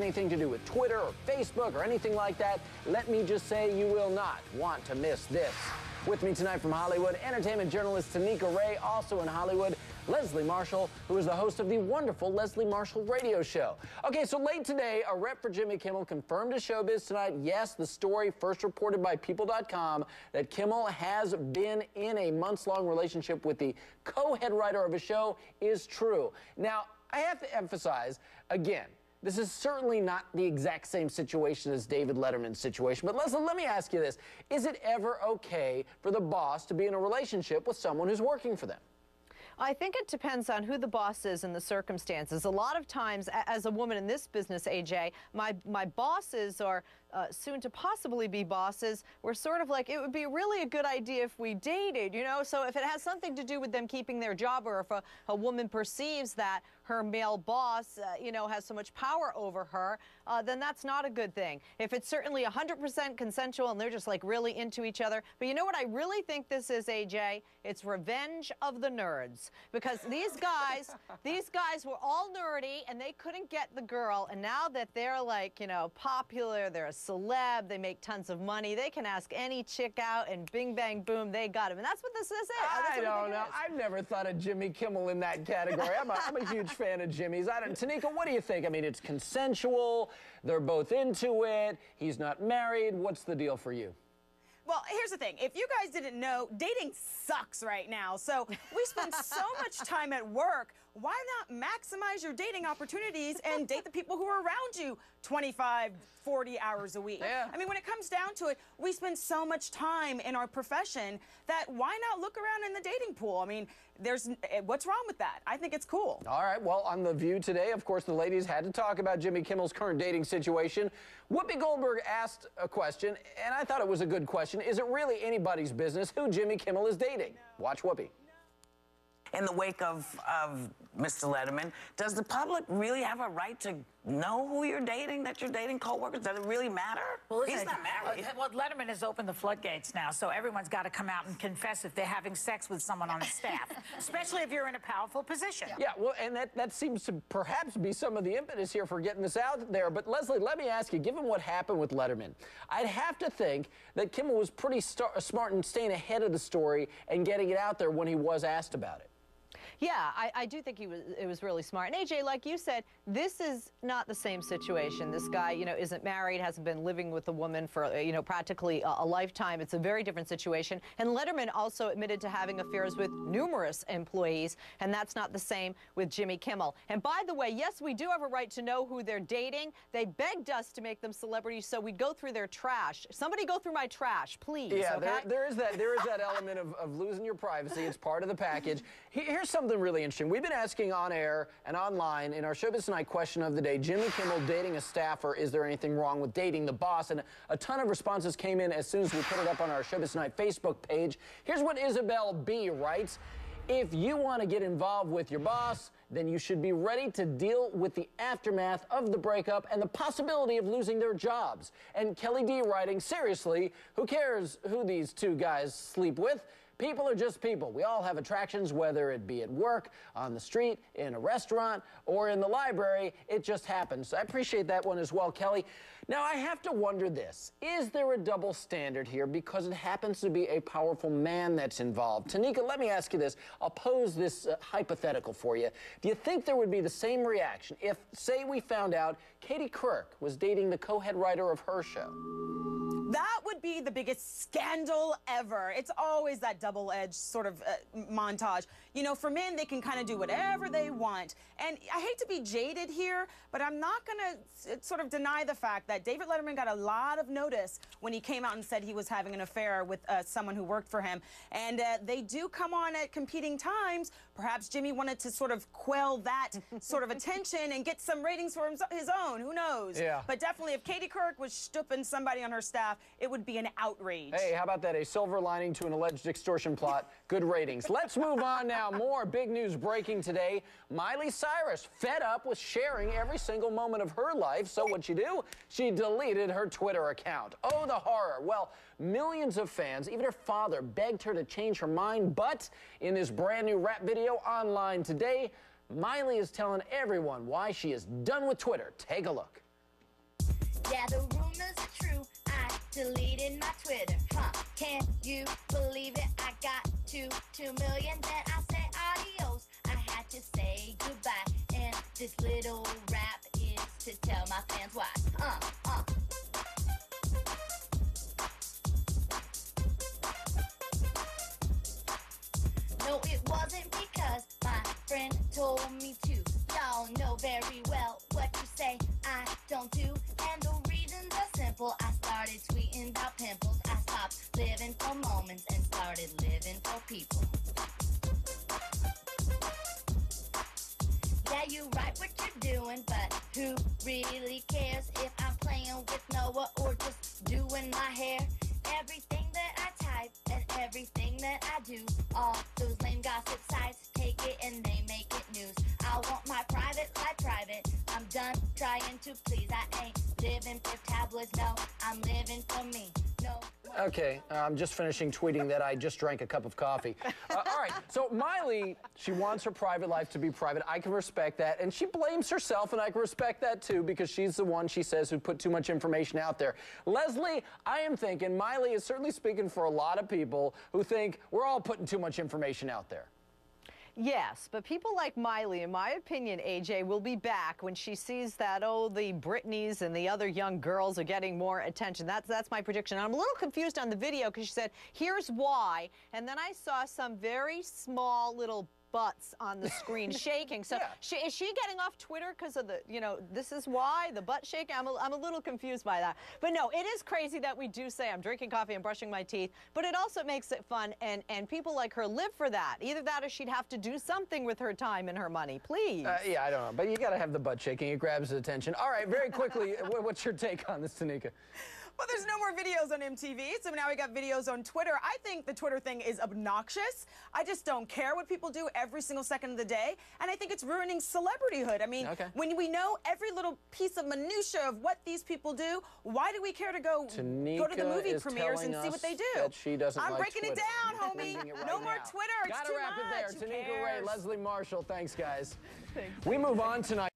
anything to do with Twitter or Facebook or anything like that, let me just say you will not want to miss this. With me tonight from Hollywood, entertainment journalist Tanika Ray, also in Hollywood, Leslie Marshall, who is the host of the wonderful Leslie Marshall radio show. Okay, so late today, a rep for Jimmy Kimmel confirmed to Showbiz tonight, yes, the story first reported by People.com that Kimmel has been in a months-long relationship with the co-head writer of a show is true. Now, I have to emphasize, again, this is certainly not the exact same situation as David Letterman's situation. But Leslie, let me ask you this. Is it ever okay for the boss to be in a relationship with someone who's working for them? I think it depends on who the boss is and the circumstances. A lot of times, as a woman in this business, AJ, my bosses are soon to possibly be bosses. We're sort of like, it would be really a good idea if we dated, you know? So if it has something to do with them keeping their job, or if a woman perceives that her male boss, you know, has so much power over her, then that's not a good thing. If it's certainly 100% consensual and they're just like really into each other. But you know what I really think this is, AJ? It's revenge of the nerds. Because these guys were all nerdy and they couldn't get the girl, and now that they're like, you know, popular, they're a celeb, they make tons of money, they can ask any chick out and bing, bang, boom, they got him. And that's what this is. I don't know. I've never thought of Jimmy Kimmel in that category. I'm a huge fan of Jimmy's. Tanika, what do you think? I mean, it's consensual. They're both into it. He's not married. What's the deal for you? Well, here's the thing. If you guys didn't know, dating sucks right now. So we spend so much time at work. Why not maximize your dating opportunities and date the people who are around you 25, 40 hours a week? Yeah. I mean, when it comes down to it, we spend so much time in our profession that why not look around in the dating pool? I mean, what's wrong with that? I think it's cool. All right, well, on The View today, of course, the ladies had to talk about Jimmy Kimmel's current dating situation. Whoopi Goldberg asked a question, and I thought it was a good question. Is it really anybody's business who Jimmy Kimmel is dating? No. Watch Whoopi. In the wake of Mr. Letterman, does the public really have a right to know who you're dating, that you're dating coworkers? Does it really matter? Well, he's not married. Well, Letterman has opened the floodgates now, so everyone's got to come out and confess if they're having sex with someone on the staff, especially if you're in a powerful position. Yeah, well, and that seems to perhaps be some of the impetus here for getting this out there. But Leslie, let me ask you, given what happened with Letterman, I'd have to think that Kimmel was pretty smart in staying ahead of the story and getting it out there when he was asked about it. Yeah, I do think it was really smart. And AJ, like you said, this is not the same situation. This guy, you know, isn't married, hasn't been living with a woman for, you know, practically a lifetime. It's a very different situation. And Letterman also admitted to having affairs with numerous employees, and that's not the same with Jimmy Kimmel. And by the way, yes, we do have a right to know who they're dating. They begged us to make them celebrities, so we'd go through their trash. Somebody go through my trash, please. Yeah, okay? there is that element of losing your privacy. It's part of the package. Here's something really interesting. We've been asking on air and online in our Showbiz Tonight question of the day, Jimmy Kimmel dating a staffer, is there anything wrong with dating the boss? And a ton of responses came in as soon as we put it up on our Showbiz Tonight Facebook page. Here's what Isabel B. writes. If you want to get involved with your boss, then you should be ready to deal with the aftermath of the breakup and the possibility of losing their jobs. And Kelly D. writing, seriously, who cares who these two guys sleep with? People are just people. We all have attractions, whether it be at work, on the street, in a restaurant, or in the library. It just happens. I appreciate that one as well, Kelly. Now, I have to wonder this. Is there a double standard here because it happens to be a powerful man that's involved? Tanika, let me ask you this. I'll pose this hypothetical for you. Do you think there would be the same reaction if, say, we found out Katie Couric was dating the co-head writer of her show? That would be the biggest scandal ever. It's always that double-edged sort of montage. You know, for men, they can kind of do whatever they want. And I hate to be jaded here, but I'm not going to sort of deny the fact that David Letterman got a lot of notice when he came out and said he was having an affair with someone who worked for him. And they do come on at competing times. Perhaps Jimmy wanted to sort of quell that sort of attention and get some ratings for his own. Who knows? Yeah. But definitely, if Katie Couric was stooping somebody on her staff, it would be an outrage. Hey, how about that? A silver lining to an alleged extortion plot. Good ratings. Let's move on now. More big news breaking today. Miley Cyrus fed up with sharing every single moment of her life. So what'd she do? She deleted her Twitter account. Oh, the horror. Well, millions of fans, even her father, begged her to change her mind. But in this brand new rap video online today, Miley is telling everyone why she is done with Twitter. Take a look. Yeah, the rumors are true. I deleted my Twitter. Can you believe it? I got 2 million. Then I say adios. I had to say goodbye. And this little rap is to tell my fans why. No, it wasn't because my friend told me to. Y'all know very well what you say I don't do. And the reasons are simple. I started tweeting about pimples. I stopped living for moments and started living for people. Yeah, you right what you're doing, but who really cares if I'm playing with Noah or just doing my hair? Everything that I type and everything that I do, all those lame gossip sites take it and they make it news. I want my private life private. I'm done trying to please. I ain't living for tabloids, no, I'm living for me. No. Okay, I'm just finishing tweeting that I just drank a cup of coffee. All right, so Miley, she wants her private life to be private. I can respect that, and she blames herself, and I can respect that too, because she's the one, she says, who put too much information out there. Leslie, I am thinking Miley is certainly speaking for a lot of people who think we're all putting too much information out there. Yes, but people like Miley, in my opinion, AJ, will be back when she sees that, oh, the Britneys and the other young girls are getting more attention. That's my prediction. I'm a little confused on the video because she said, here's why. And then I saw some very small little butts on the screen shaking. So is she getting off Twitter because of the, this is why, the butt shaking? I'm a little confused by that. But no, it is crazy that we do say I'm drinking coffee and brushing my teeth, but it also makes it fun, and people like her live for that. Either that or she'd have to do something with her time and her money, please. Yeah, I don't know, but you got to have the butt shaking. It grabs attention. All right, very quickly, what's your take on this, Tanika? Well, there's no more videos on MTV, so now we got videos on Twitter. I think the Twitter thing is obnoxious. I just don't care what people do every single second of the day, and I think it's ruining celebrityhood. I mean, when we know every little piece of minutia of what these people do, why do we care to go to the movie premieres and see what they do? That she doesn't I'm like breaking Twitter. it down, homie. No more Twitter. It's Gotta too wrap much. it there. Who Tanika Ray, cares? Leslie Marshall, thanks, guys. We move on tonight.